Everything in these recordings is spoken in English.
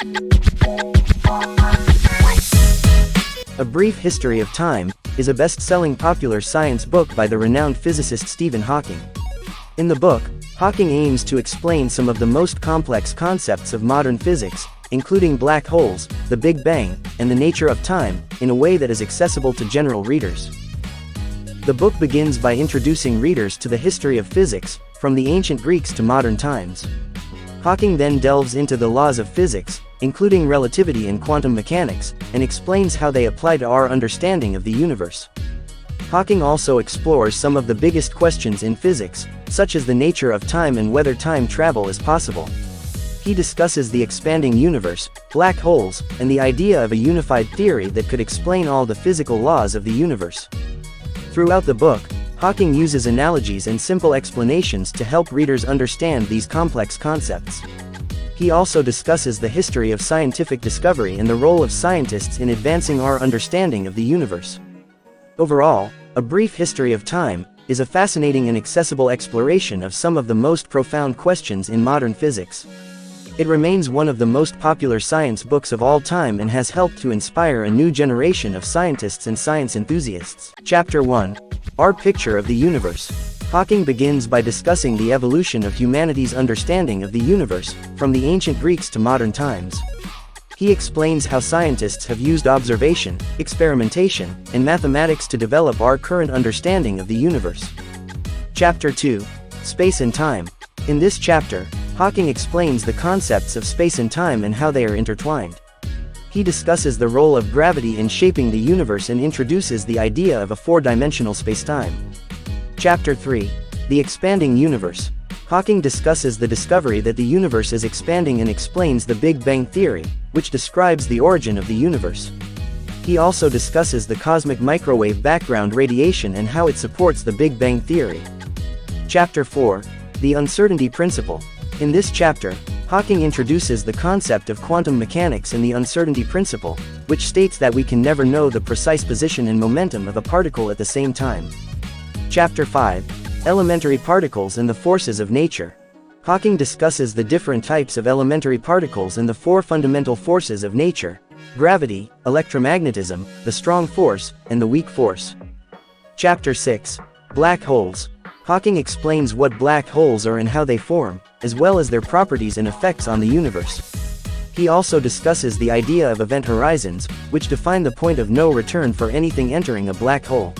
A Brief History of Time is a best-selling popular science book by the renowned physicist Stephen Hawking. In the book, Hawking aims to explain some of the most complex concepts of modern physics, including black holes, the Big Bang, and the nature of time, in a way that is accessible to general readers. The book begins by introducing readers to the history of physics, from the ancient Greeks to modern times. Hawking then delves into the laws of physics, including relativity and quantum mechanics, and explains how they apply to our understanding of the universe. Hawking also explores some of the biggest questions in physics, such as the nature of time and whether time travel is possible. He discusses the expanding universe, black holes, and the idea of a unified theory that could explain all the physical laws of the universe. Throughout the book, Hawking uses analogies and simple explanations to help readers understand these complex concepts. He also discusses the history of scientific discovery and the role of scientists in advancing our understanding of the universe. Overall, A Brief History of Time is a fascinating and accessible exploration of some of the most profound questions in modern physics. It remains one of the most popular science books of all time and has helped to inspire a new generation of scientists and science enthusiasts. Chapter 1. Our Picture of the Universe. Hawking begins by discussing the evolution of humanity's understanding of the universe, from the ancient Greeks to modern times. He explains how scientists have used observation, experimentation, and mathematics to develop our current understanding of the universe. Chapter 2. Space and Time. In this chapter, Hawking explains the concepts of space and time and how they are intertwined. He discusses the role of gravity in shaping the universe and introduces the idea of a four-dimensional spacetime. Chapter 3. The Expanding Universe. Hawking discusses the discovery that the universe is expanding and explains the Big Bang theory, which describes the origin of the universe. He also discusses the cosmic microwave background radiation and how it supports the Big Bang theory. Chapter 4. The Uncertainty Principle. In this chapter, Hawking introduces the concept of quantum mechanics and the uncertainty principle, which states that we can never know the precise position and momentum of a particle at the same time. Chapter 5. Elementary Particles and the Forces of Nature. Hawking discusses the different types of elementary particles and the four fundamental forces of nature: gravity, electromagnetism, the strong force, and the weak force. Chapter 6. Black Holes. Hawking explains what black holes are and how they form, as well as their properties and effects on the universe. He also discusses the idea of event horizons, which define the point of no return for anything entering a black hole.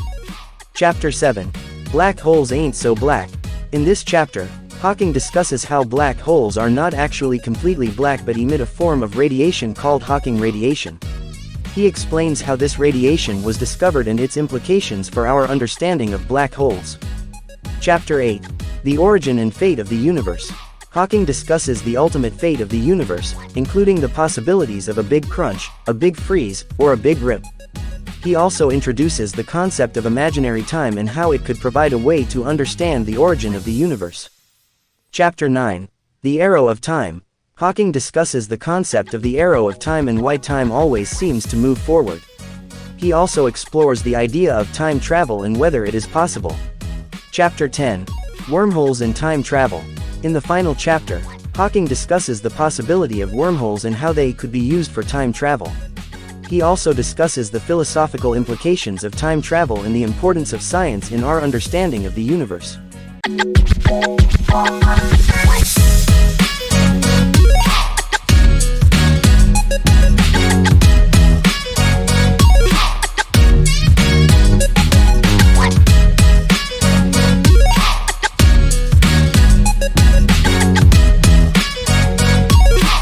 Chapter 7. Black Holes Ain't So Black. In this chapter, Hawking discusses how black holes are not actually completely black but emit a form of radiation called Hawking radiation. He explains how this radiation was discovered and its implications for our understanding of black holes. Chapter 8. The Origin and Fate of the Universe. Hawking discusses the ultimate fate of the universe, including the possibilities of a big crunch, a big freeze, or a big rip. He also introduces the concept of imaginary time and how it could provide a way to understand the origin of the universe. Chapter 9. The Arrow of Time. Hawking discusses the concept of the arrow of time and why time always seems to move forward. He also explores the idea of time travel and whether it is possible. Chapter 10. Wormholes and Time Travel. In the final chapter, Hawking discusses the possibility of wormholes and how they could be used for time travel. He also discusses the philosophical implications of time travel and the importance of science in our understanding of the universe.